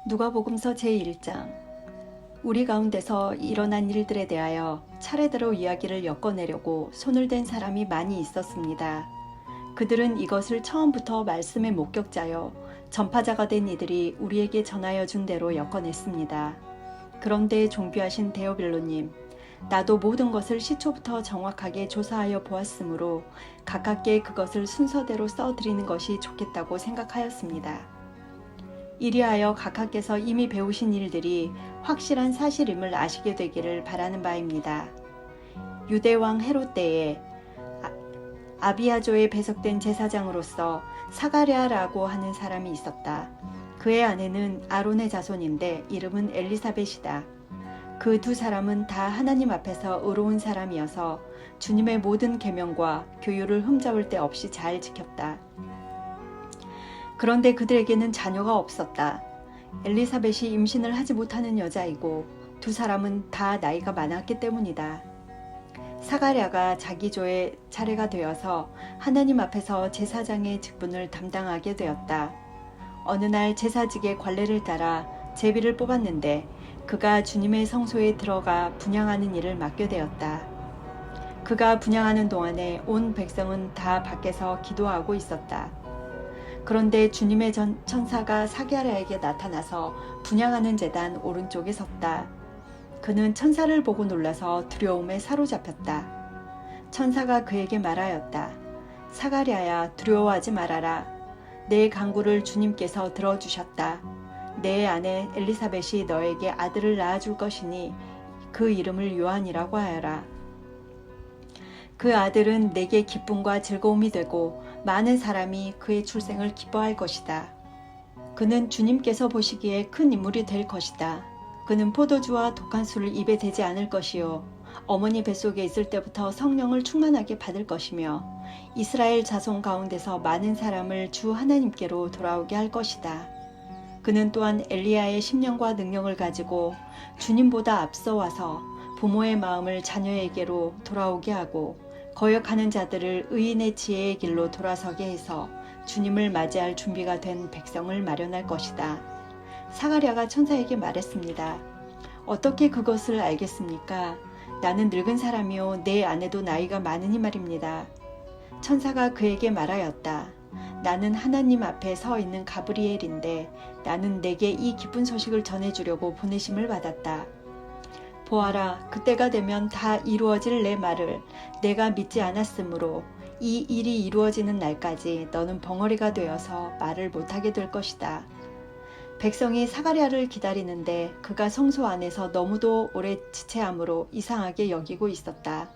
누가복음서 제1장. 우리 가운데서 일어난 일들에 대하여 차례대로 이야기를 엮어내려고 손을 댄 사람이 많이 있었습니다. 그들은 이것을 처음부터 말씀의 목격자여 전파자가 된 이들이 우리에게 전하여 준 대로 엮어냈습니다. 그런데 존귀하신 데오빌로님, 나도 모든 것을 시초부터 정확하게 조사하여 보았으므로 가깝게 그것을 순서대로 써드리는 것이 좋겠다고 생각하였습니다. 이리하여 각하께서 이미 배우신 일들이 확실한 사실임을 아시게 되기를 바라는 바입니다. 유대왕 헤롯 때에 아비아조에 배석된 제사장으로서 사가랴라고 하는 사람이 있었다. 그의 아내는 아론의 자손인데 이름은 엘리사벳이다. 그 두 사람은 다 하나님 앞에서 의로운 사람이어서 주님의 모든 계명과 교율을 흠잡을 데 없이 잘 지켰다. 그런데 그들에게는 자녀가 없었다. 엘리사벳이 임신을 하지 못하는 여자이고 두 사람은 다 나이가 많았기 때문이다. 사가랴가 자기 조의 차례가 되어서 하나님 앞에서 제사장의 직분을 담당하게 되었다. 어느 날 제사직의 관례를 따라 제비를 뽑았는데 그가 주님의 성소에 들어가 분향하는 일을 맡게 되었다. 그가 분향하는 동안에 온 백성은 다 밖에서 기도하고 있었다. 그런데 주님의 천사가 사가랴에게 나타나서 분향하는 제단 오른쪽에 섰다. 그는 천사를 보고 놀라서 두려움에 사로잡혔다. 천사가 그에게 말하였다. 사가랴야, 두려워하지 말아라. 내 간구를 주님께서 들어주셨다. 내 아내 엘리사벳이 너에게 아들을 낳아줄 것이니 그 이름을 요한이라고 하여라. 그 아들은 내게 기쁨과 즐거움이 되고 많은 사람이 그의 출생을 기뻐할 것이다. 그는 주님께서 보시기에 큰 인물이 될 것이다. 그는 포도주와 독한 술을 입에 대지 않을 것이요 어머니 뱃속에 있을 때부터 성령을 충만하게 받을 것이며 이스라엘 자손 가운데서 많은 사람을 주 하나님께로 돌아오게 할 것이다. 그는 또한 엘리야의 심령과 능력을 가지고 주님보다 앞서 와서 부모의 마음을 자녀에게로 돌아오게 하고 거역하는 자들을 의인의 지혜의 길로 돌아서게 해서 주님을 맞이할 준비가 된 백성을 마련할 것이다. 사가랴가 천사에게 말했습니다. 어떻게 그것을 알겠습니까? 나는 늙은 사람이요 내 아내도 나이가 많으니 말입니다. 천사가 그에게 말하였다. 나는 하나님 앞에 서 있는 가브리엘인데 나는 내게 이 기쁜 소식을 전해주려고 보내심을 받았다. 보아라, 그때가 되면 다 이루어질 내 말을 내가 믿지 않았으므로 이 일이 이루어지는 날까지 너는 벙어리가 되어서 말을 못하게 될 것이다. 백성이 사가랴를 기다리는데 그가 성소 안에서 너무도 오래 지체함으로 이상하게 여기고 있었다.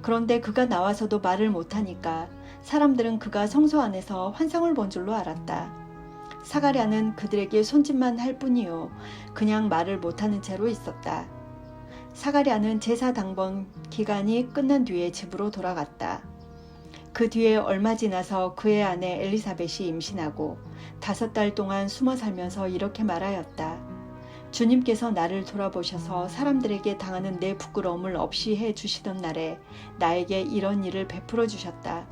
그런데 그가 나와서도 말을 못하니까 사람들은 그가 성소 안에서 환상을 본 줄로 알았다. 사가랴는 그들에게 손짓만 할 뿐이요 그냥 말을 못하는 채로 있었다. 사가랴는 제사 당번 기간이 끝난 뒤에 집으로 돌아갔다. 그 뒤에 얼마 지나서 그의 아내 엘리사벳이 임신하고 5달 동안 숨어 살면서 이렇게 말하였다. 주님께서 나를 돌아보셔서 사람들에게 당하는 내 부끄러움을 없이 해 주시던 날에 나에게 이런 일을 베풀어 주셨다.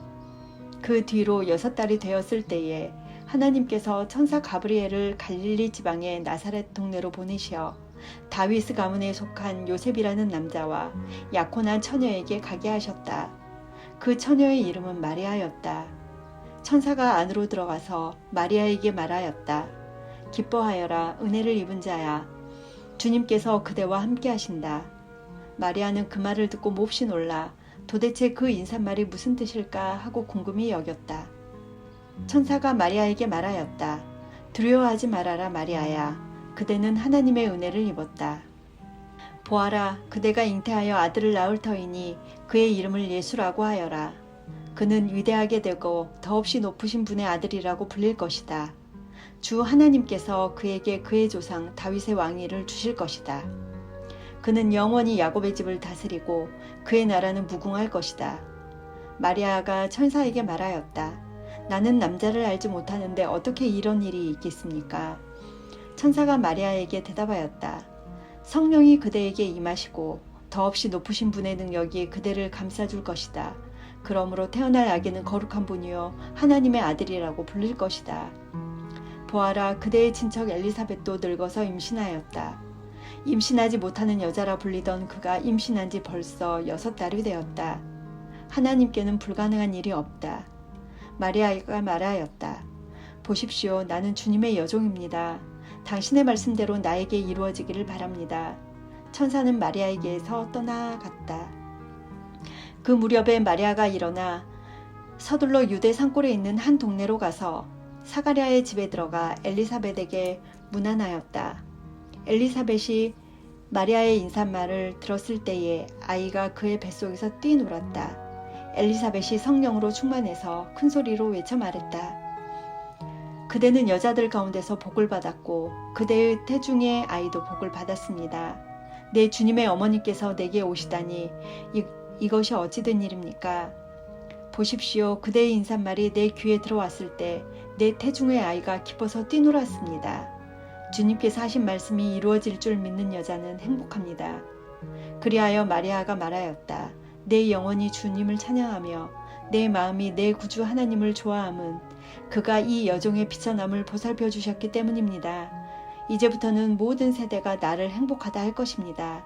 그 뒤로 6달이 되었을 때에 하나님께서 천사 가브리엘을 갈릴리 지방의 나사렛 동네로 보내시어 다윗 가문에 속한 요셉이라는 남자와 약혼한 처녀에게 가게 하셨다. 그 처녀의 이름은 마리아였다. 천사가 안으로 들어가서 마리아에게 말하였다. 기뻐하여라, 은혜를 입은 자야. 주님께서 그대와 함께 하신다. 마리아는 그 말을 듣고 몹시 놀라 도대체 그 인사말이 무슨 뜻일까 하고 궁금히 여겼다. 천사가 마리아에게 말하였다. 두려워하지 말아라, 마리아야. 그대는 하나님의 은혜를 입었다. 보아라, 그대가 잉태하여 아들을 낳을 터이니 그의 이름을 예수라고 하여라. 그는 위대하게 되고 더없이 높으신 분의 아들이라고 불릴 것이다. 주 하나님께서 그에게 그의 조상 다윗의 왕위를 주실 것이다. 그는 영원히 야곱의 집을 다스리고 그의 나라는 무궁할 것이다. 마리아가 천사에게 말하였다. 나는 남자를 알지 못하는데 어떻게 이런 일이 있겠습니까? 천사가 마리아에게 대답하였다. 성령이 그대에게 임하시고 더없이 높으신 분의 능력이 그대를 감싸줄 것이다. 그러므로 태어날 아기는 거룩한 분이요 하나님의 아들이라고 불릴 것이다. 보아라, 그대의 친척 엘리사벳도 늙어서 임신하였다. 임신하지 못하는 여자라 불리던 그가 임신한 지 벌써 6달이 되었다. 하나님께는 불가능한 일이 없다. 마리아가 말하였다. 보십시오, 나는 주님의 여종입니다. 당신의 말씀대로 나에게 이루어지기를 바랍니다. 천사는 마리아에게서 떠나갔다. 그 무렵에 마리아가 일어나 서둘러 유대 산골에 있는 한 동네로 가서 사가랴의 집에 들어가 엘리사벳에게 문안하였다. 엘리사벳이 마리아의 인사말을 들었을 때에 아이가 그의 뱃속에서 뛰놀았다. 엘리사벳이 성령으로 충만해서 큰 소리로 외쳐 말했다. 그대는 여자들 가운데서 복을 받았고 그대의 태중의 아이도 복을 받았습니다. 내 주님의 어머니께서 내게 오시다니 이것이 어찌 된 일입니까? 보십시오, 그대의 인사말이 내 귀에 들어왔을 때 내 태중의 아이가 기뻐서 뛰놀았습니다. 주님께서 하신 말씀이 이루어질 줄 믿는 여자는 행복합니다. 그리하여 마리아가 말하였다. 내 영혼이 주님을 찬양하며 내 마음이 내 구주 하나님을 좋아함은 그가 이 여종의 비천함을 보살펴 주셨기 때문입니다. 이제부터는 모든 세대가 나를 행복하다 할 것입니다.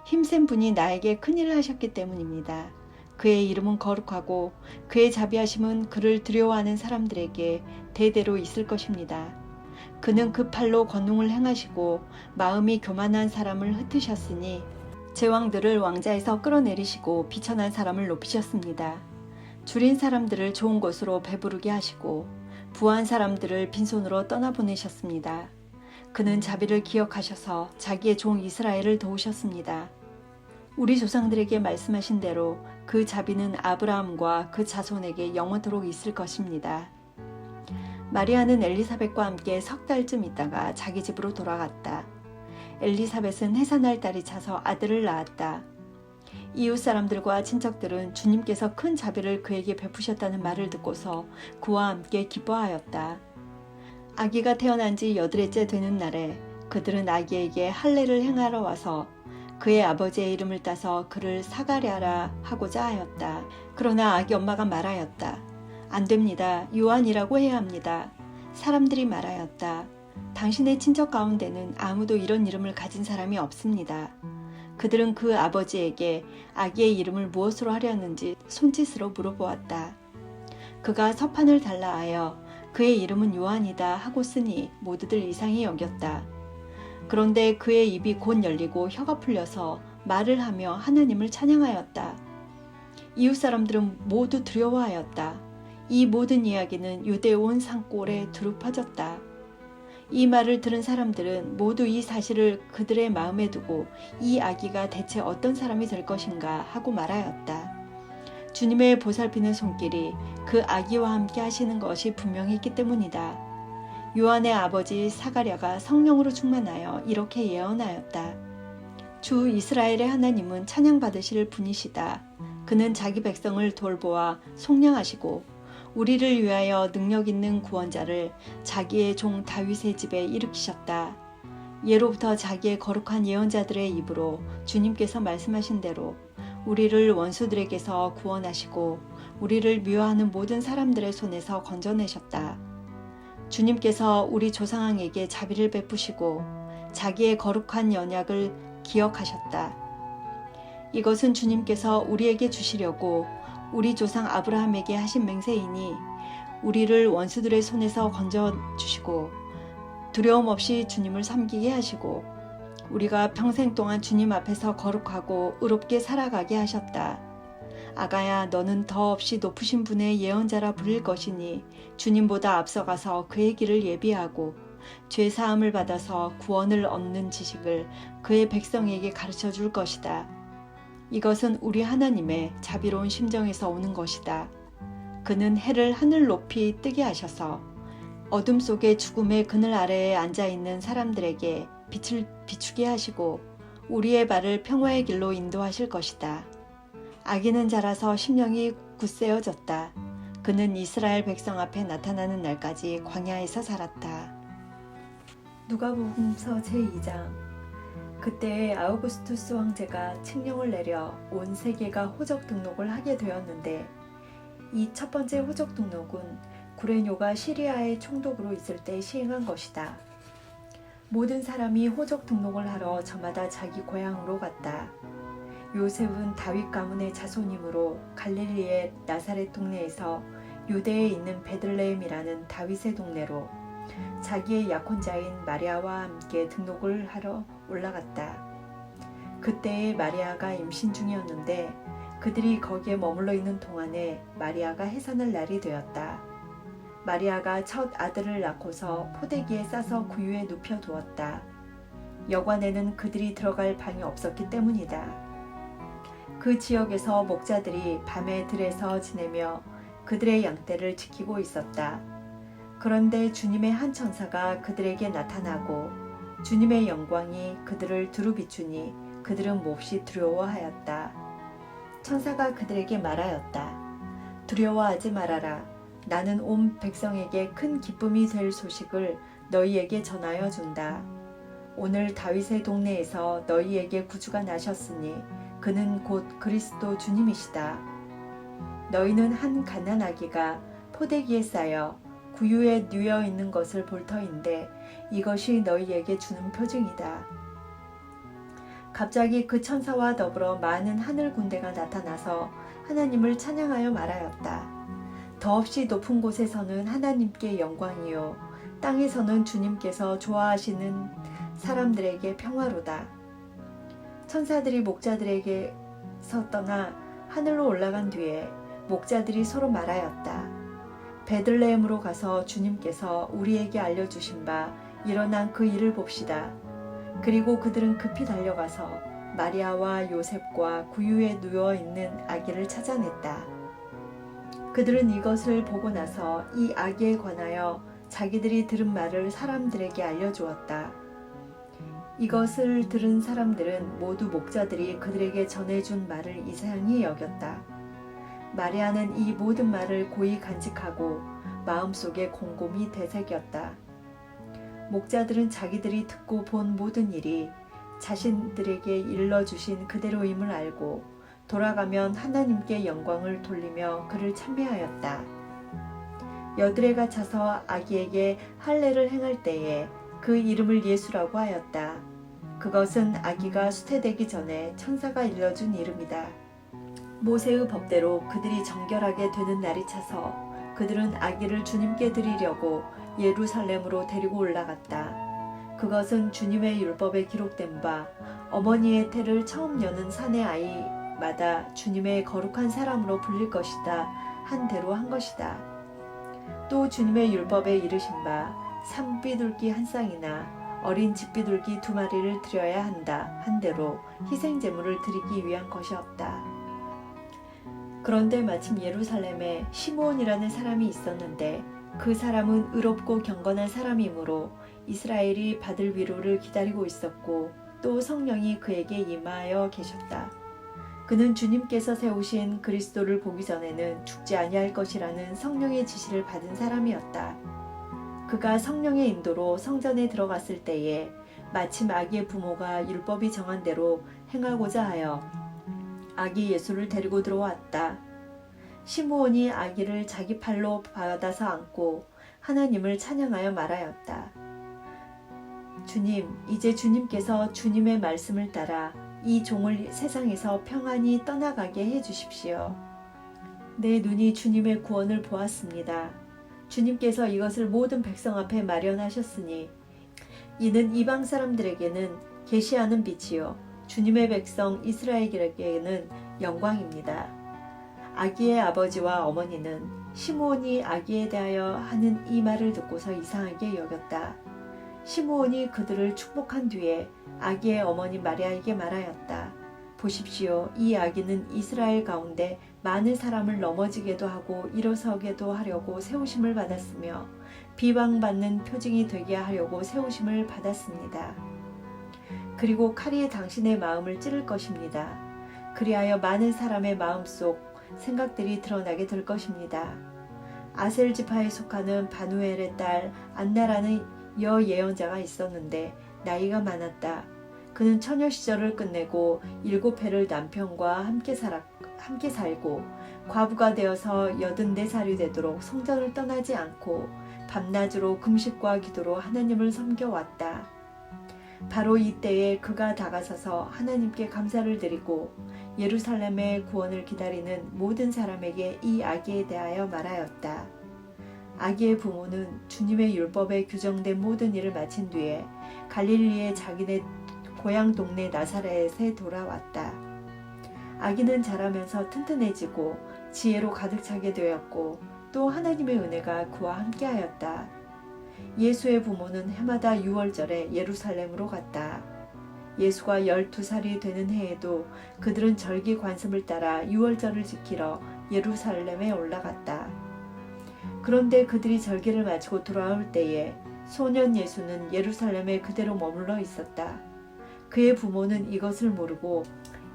힘센 분이 나에게 큰일을 하셨기 때문입니다. 그의 이름은 거룩하고 그의 자비하심은 그를 두려워하는 사람들에게 대대로 있을 것입니다. 그는 그 팔로 권능을 행하시고 마음이 교만한 사람을 흩으셨으니 제왕들을 왕자에서 끌어내리시고 비천한 사람을 높이셨습니다. 줄인 사람들을 좋은 곳으로 배부르게 하시고 부한 사람들을 빈손으로 떠나보내셨습니다. 그는 자비를 기억하셔서 자기의 종 이스라엘을 도우셨습니다. 우리 조상들에게 말씀하신 대로 그 자비는 아브라함과 그 자손에게 영원토록 있을 것입니다. 마리아는 엘리사벳과 함께 3달쯤 있다가 자기 집으로 돌아갔다. 엘리사벳은 해산할 달이 차서 아들을 낳았다. 이웃 사람들과 친척들은 주님께서 큰 자비를 그에게 베푸셨다는 말을 듣고서 그와 함께 기뻐하였다. 아기가 태어난 지 8일째 되는 날에 그들은 아기에게 할례를 행하러 와서 그의 아버지의 이름을 따서 그를 사가랴라 하고자 하였다. 그러나 아기 엄마가 말하였다. 안 됩니다. 요한이라고 해야 합니다. 사람들이 말하였다. 당신의 친척 가운데는 아무도 이런 이름을 가진 사람이 없습니다. 그들은 그 아버지에게 아기의 이름을 무엇으로 하려는지 손짓으로 물어보았다. 그가 서판을 달라 하여 그의 이름은 요한이다 하고 쓰니 모두들 이상히 여겼다. 그런데 그의 입이 곧 열리고 혀가 풀려서 말을 하며 하나님을 찬양하였다. 이웃 사람들은 모두 두려워하였다. 이 모든 이야기는 유대 온 산골에 두루 퍼졌다. 이 말을 들은 사람들은 모두 이 사실을 그들의 마음에 두고 이 아기가 대체 어떤 사람이 될 것인가 하고 말하였다. 주님의 보살피는 손길이 그 아기와 함께 하시는 것이 분명했기 때문이다. 요한의 아버지 사가랴가 성령으로 충만하여 이렇게 예언하였다. 주 이스라엘의 하나님은 찬양받으실 분이시다. 그는 자기 백성을 돌보아 속량하시고 우리를 위하여 능력 있는 구원자를 자기의 종 다윗의 집에 일으키셨다. 예로부터 자기의 거룩한 예언자들의 입으로 주님께서 말씀하신 대로 우리를 원수들에게서 구원하시고 우리를 미워하는 모든 사람들의 손에서 건져내셨다. 주님께서 우리 조상에게 자비를 베푸시고 자기의 거룩한 언약을 기억하셨다. 이것은 주님께서 우리에게 주시려고 우리 조상 아브라함에게 하신 맹세이니 우리를 원수들의 손에서 건져주시고 두려움 없이 주님을 섬기게 하시고 우리가 평생 동안 주님 앞에서 거룩하고 의롭게 살아가게 하셨다. 아가야, 너는 더없이 높으신 분의 예언자라 부릴 것이니 주님보다 앞서가서 그의 길을 예비하고 죄 사함을 받아서 구원을 얻는 지식을 그의 백성에게 가르쳐 줄 것이다. 이것은 우리 하나님의 자비로운 심정에서 오는 것이다. 그는 해를 하늘 높이 뜨게 하셔서 어둠 속에 죽음의 그늘 아래에 앉아있는 사람들에게 빛을 비추게 하시고 우리의 발을 평화의 길로 인도하실 것이다. 아기는 자라서 심령이 굳세어졌다. 그는 이스라엘 백성 앞에 나타나는 날까지 광야에서 살았다. 누가복음서 제2장. 그때 아우구스투스 황제가 칙령을 내려 온 세계가 호적 등록을 하게 되었는데 이 첫 번째 호적 등록은 구레뇨가 시리아의 총독으로 있을 때 시행한 것이다. 모든 사람이 호적 등록을 하러 저마다 자기 고향으로 갔다. 요셉은 다윗 가문의 자손이므로 갈릴리의 나사렛 동네에서 유대에 있는 베들레헴이라는 다윗의 동네로 자기의 약혼자인 마리아와 함께 등록을 하러 올라갔다. 그때에 마리아가 임신 중이었는데 그들이 거기에 머물러 있는 동안에 마리아가 해산할 날이 되었다. 마리아가 첫 아들을 낳고서 포대기에 싸서 구유에 눕혀 두었다. 여관에는 그들이 들어갈 방이 없었기 때문이다. 그 지역에서 목자들이 밤에 들에서 지내며 그들의 양떼를 지키고 있었다. 그런데 주님의 한 천사가 그들에게 나타나고 주님의 영광이 그들을 두루 비추니 그들은 몹시 두려워하였다. 천사가 그들에게 말하였다. 두려워하지 말아라. 나는 온 백성에게 큰 기쁨이 될 소식을 너희에게 전하여 준다. 오늘 다윗의 동네에서 너희에게 구주가 나셨으니 그는 곧 그리스도 주님이시다. 너희는 한 갓난아기가 포대기에 쌓여 구유에 누워 있는 것을 볼 터인데 이것이 너희에게 주는 표징이다. 갑자기 그 천사와 더불어 많은 하늘 군대가 나타나서 하나님을 찬양하여 말하였다. 더없이 높은 곳에서는 하나님께 영광이요 땅에서는 주님께서 좋아하시는 사람들에게 평화로다. 천사들이 목자들에게서 떠나 하늘로 올라간 뒤에 목자들이 서로 말하였다. 베들레헴으로 가서 주님께서 우리에게 알려주신 바 일어난 그 일을 봅시다. 그리고 그들은 급히 달려가서 마리아와 요셉과 구유에 누워있는 아기를 찾아냈다. 그들은 이것을 보고 나서 이 아기에 관하여 자기들이 들은 말을 사람들에게 알려주었다. 이것을 들은 사람들은 모두 목자들이 그들에게 전해준 말을 이상히 여겼다. 마리아는 이 모든 말을 고이 간직하고 마음속에 곰곰이 되새겼다. 목자들은 자기들이 듣고 본 모든 일이 자신들에게 일러주신 그대로임을 알고 돌아가면 하나님께 영광을 돌리며 그를 찬미하였다. 여드레가 차서 아기에게 할례를 행할 때에 그 이름을 예수라고 하였다. 그것은 아기가 수태되기 전에 천사가 일러준 이름이다. 모세의 법대로 그들이 정결하게 되는 날이 차서 그들은 아기를 주님께 드리려고 예루살렘으로 데리고 올라갔다. 그것은 주님의 율법에 기록된 바 어머니의 태를 처음 여는 사내 아이마다 주님의 거룩한 사람으로 불릴 것이다 한 대로 한 것이다. 또 주님의 율법에 이르신 바 산비둘기 한 쌍이나 어린 집비둘기 2마리를 드려야 한다 한 대로 희생제물을 드리기 위한 것이었다. 그런데 마침 예루살렘에 시므온이라는 사람이 있었는데 그 사람은 의롭고 경건한 사람이므로 이스라엘이 받을 위로를 기다리고 있었고 또 성령이 그에게 임하여 계셨다. 그는 주님께서 세우신 그리스도를 보기 전에는 죽지 아니할 것이라는 성령의 지시를 받은 사람이었다. 그가 성령의 인도로 성전에 들어갔을 때에 마침 아기의 부모가 율법이 정한 대로 행하고자 하여 아기 예수를 데리고 들어왔다. 시므온이 아기를 자기 팔로 받아서 안고 하나님을 찬양하여 말하였다. 주님, 이제 주님께서 주님의 말씀을 따라 이 종을 세상에서 평안히 떠나가게 해주십시오. 내 눈이 주님의 구원을 보았습니다. 주님께서 이것을 모든 백성 앞에 마련하셨으니 이는 이방 사람들에게는 계시하는 빛이요 주님의 백성 이스라엘에게는 영광입니다. 아기의 아버지와 어머니는 시므온이 아기에 대하여 하는 이 말을 듣고서 이상하게 여겼다. 시므온이 그들을 축복한 뒤에 아기의 어머니 마리아에게 말하였다. 보십시오. 이 아기는 이스라엘 가운데 많은 사람을 넘어지게도 하고 일어서게도 하려고 세우심을 받았으며 비방받는 표징이 되게 하려고 세우심을 받았습니다. 그리고 칼이 당신의 마음을 찌를 것입니다. 그리하여 많은 사람의 마음속 생각들이 드러나게 될 것입니다. 아셀 지파에 속하는 바누엘의 딸 안나라는 여예언자가 있었는데 나이가 많았다. 그는 처녀 시절을 끝내고 7해를 남편과 함께 살고 과부가 되어서 84살이 되도록 성전을 떠나지 않고 밤낮으로 금식과 기도로 하나님을 섬겨왔다. 바로 이때에 그가 다가서서 하나님께 감사를 드리고 예루살렘의 구원을 기다리는 모든 사람에게 이 아기에 대하여 말하였다. 아기의 부모는 주님의 율법에 규정된 모든 일을 마친 뒤에 갈릴리의 자기네 고향 동네 나사렛에 돌아왔다. 아기는 자라면서 튼튼해지고 지혜로 가득 차게 되었고 또 하나님의 은혜가 그와 함께하였다. 예수의 부모는 해마다 6월절에 예루살렘으로 갔다. 예수가 12살이 되는 해에도 그들은 절기 관습을 따라 6월절을 지키러 예루살렘에 올라갔다. 그런데 그들이 절기를 마치고 돌아올 때에 소년 예수는 예루살렘에 그대로 머물러 있었다. 그의 부모는 이것을 모르고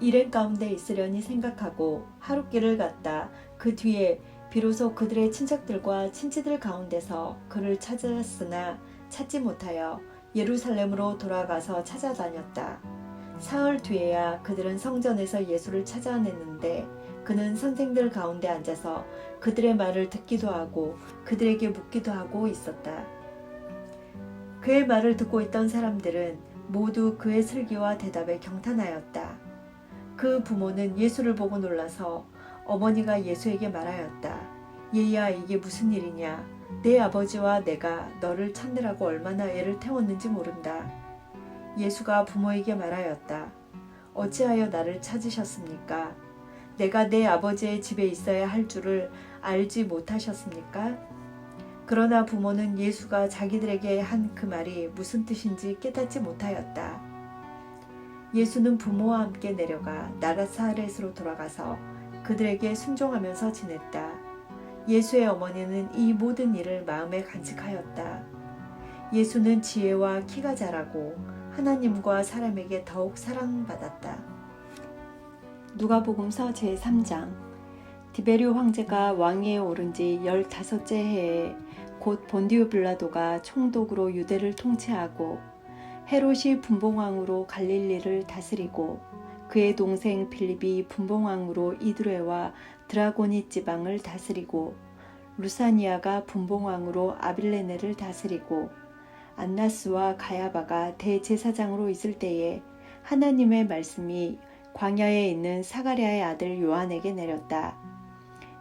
일행 가운데 있으려니 생각하고 하룻길을 갔다. 그 뒤에 비로소 그들의 친척들과 친지들 가운데서 그를 찾았으나 찾지 못하여 예루살렘으로 돌아가서 찾아다녔다. 사흘 뒤에야 그들은 성전에서 예수를 찾아냈는데 그는 선생들 가운데 앉아서 그들의 말을 듣기도 하고 그들에게 묻기도 하고 있었다. 그의 말을 듣고 있던 사람들은 모두 그의 슬기와 대답에 경탄하였다. 그 부모는 예수를 보고 놀라서 어머니가 예수에게 말하였다. 얘야, 이게 무슨 일이냐? 내 아버지와 내가 너를 찾느라고 얼마나 애를 태웠는지 모른다. 예수가 부모에게 말하였다. 어찌하여 나를 찾으셨습니까? 내가 내 아버지의 집에 있어야 할 줄을 알지 못하셨습니까? 그러나 부모는 예수가 자기들에게 한 그 말이 무슨 뜻인지 깨닫지 못하였다. 예수는 부모와 함께 내려가 나사렛으로 돌아가서 그들에게 순종하면서 지냈다. 예수의 어머니는 이 모든 일을 마음에 간직하였다. 예수는 지혜와 키가 자라고 하나님과 사람에게 더욱 사랑받았다. 누가복음서 제3장. 디베리오 황제가 왕위에 오른 지 15째 해에 곧 본디오 빌라도가 총독으로 유대를 통치하고 헤롯이 분봉왕으로 갈릴리를 다스리고 그의 동생 빌립이 분봉왕으로 이두레와 드라고니 지방을 다스리고 루사니아가 분봉왕으로 아빌레네를 다스리고 안나스와 가야바가 대제사장으로 있을 때에 하나님의 말씀이 광야에 있는 사가랴의 아들 요한에게 내렸다.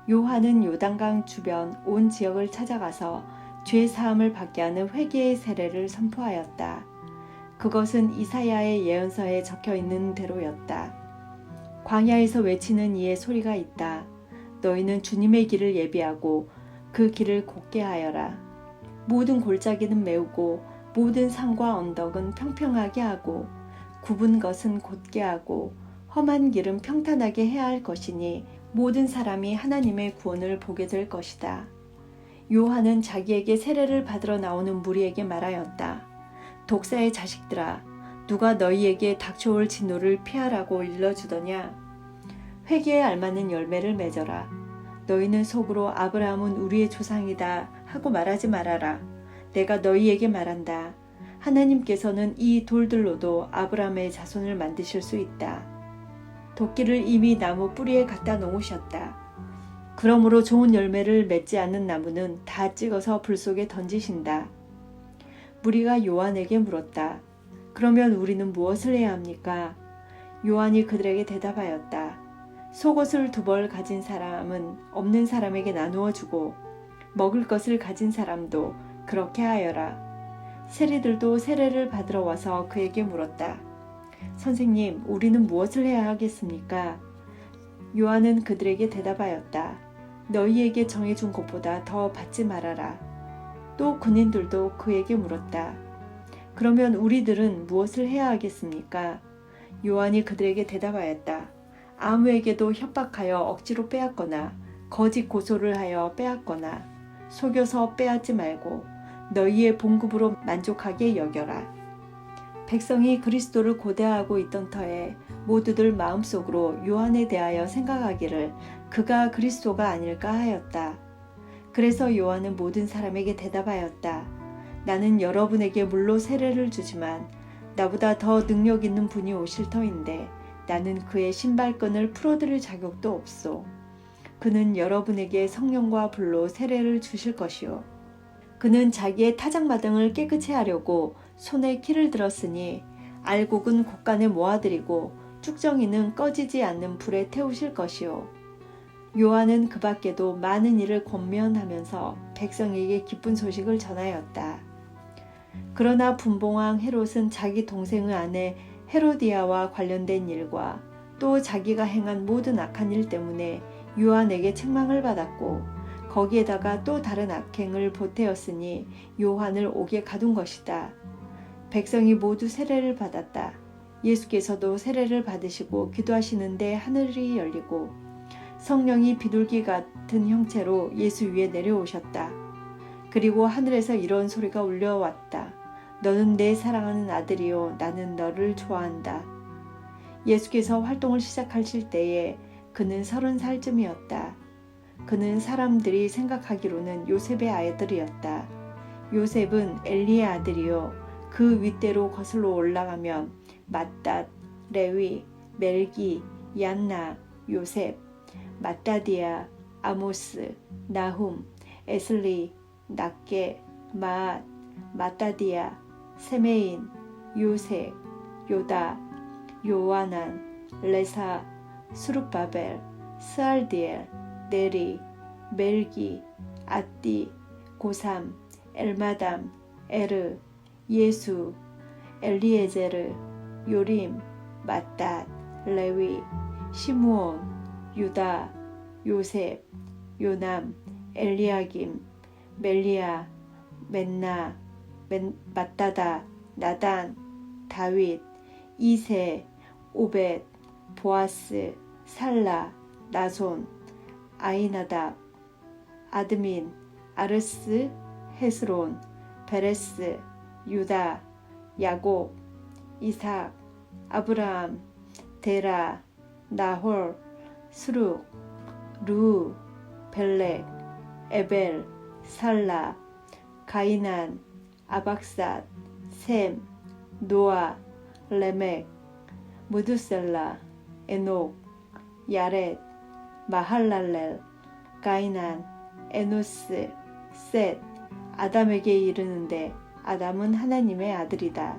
요한은 요단강 주변 온 지역을 찾아가서 죄 사함을 받게 하는 회개의 세례를 선포하였다. 그것은 이사야의 예언서에 적혀 있는 대로였다. 광야에서 외치는 이의 소리가 있다. 너희는 주님의 길을 예비하고 그 길을 곧게 하여라. 모든 골짜기는 메우고 모든 산과 언덕은 평평하게 하고 굽은 것은 곧게 하고 험한 길은 평탄하게 해야 할 것이니 모든 사람이 하나님의 구원을 보게 될 것이다. 요한은 자기에게 세례를 받으러 나오는 무리에게 말하였다. 독사의 자식들아, 누가 너희에게 닥쳐올 진노를 피하라고 일러주더냐? 회개에 알맞는 열매를 맺어라. 너희는 속으로 아브라함은 우리의 조상이다 하고 말하지 말아라. 내가 너희에게 말한다. 하나님께서는 이 돌들로도 아브라함의 자손을 만드실 수 있다. 도끼를 이미 나무 뿌리에 갖다 놓으셨다. 그러므로 좋은 열매를 맺지 않는 나무는 다 찍어서 불 속에 던지신다. 무리가 요한에게 물었다. 그러면 우리는 무엇을 해야 합니까? 요한이 그들에게 대답하였다. 속옷을 2벌 가진 사람은 없는 사람에게 나누어 주고 먹을 것을 가진 사람도 그렇게 하여라. 세리들도 세례를 받으러 와서 그에게 물었다. 선생님, 우리는 무엇을 해야 하겠습니까? 요한은 그들에게 대답하였다. 너희에게 정해준 것보다 더 받지 말아라. 또 군인들도 그에게 물었다. 그러면 우리들은 무엇을 해야 하겠습니까? 요한이 그들에게 대답하였다. 아무에게도 협박하여 억지로 빼앗거나 거짓 고소를 하여 빼앗거나 속여서 빼앗지 말고 너희의 봉급으로 만족하게 여겨라. 백성이 그리스도를 고대하고 있던 터에 모두들 마음속으로 요한에 대하여 생각하기를 그가 그리스도가 아닐까 하였다. 그래서 요한은 모든 사람에게 대답하였다. 나는 여러분에게 물로 세례를 주지만 나보다 더 능력 있는 분이 오실 터인데 나는 그의 신발끈을 풀어드릴 자격도 없소. 그는 여러분에게 성령과 불로 세례를 주실 것이요. 그는 자기의 타작마당을 깨끗이 하려고 손에 키를 들었으니 알곡은 곳간에 모아들이고 쭉정이는 꺼지지 않는 불에 태우실 것이요. 요한은 그 밖에도 많은 일을 권면하면서 백성에게 기쁜 소식을 전하였다. 그러나 분봉왕 헤롯은 자기 동생의 아내 헤로디아와 관련된 일과 또 자기가 행한 모든 악한 일 때문에 요한에게 책망을 받았고 거기에다가 또 다른 악행을 보태었으니 요한을 옥에 가둔 것이다. 백성이 모두 세례를 받았다. 예수께서도 세례를 받으시고 기도하시는데 하늘이 열리고 성령이 비둘기 같은 형체로 예수 위에 내려오셨다. 그리고 하늘에서 이런 소리가 울려왔다. 너는 내 사랑하는 아들이요 나는 너를 좋아한다. 예수께서 활동을 시작하실 때에 그는 30살쯤이었다. 그는 사람들이 생각하기로는 요셉의 아들이었다. 요셉은 엘리의 아들이요 그 윗대로 거슬러 올라가면 맏닷, 레위, 멜기, 얀나, 요셉, 마따디아, 아모스, 나훔, 에슬리, 낫게, 마앗, 마따디아, 세메인, 요색, 요다, 요아난, 레사, 수룹바벨, 스알디엘, 네리, 멜기, 아띠, 고삼, 엘마담, 에르, 예수, 엘리에제르, 요림, 맏닷, 레위, 시므온, 유다, 요셉, 요남, 엘리야김, 멜리야, 맨나, 맏다다, 나단, 다윗, 이세, 오벳, 보아스, 살라, 나손, 아이나답, 아드민, 아르스, 헤스론, 베레스, 유다, 야곱, 이삭, 아브라함, 데라, 나홀, 스룩, 루, 벨렉, 에벨, 살라, 가이난, 아박삿, 셈, 노아, 레멕, 무두셀라, 에녹, 야렛, 마할랄렐, 가이난, 에노스, 셋, 아담에게 이르는데 아담은 하나님의 아들이다.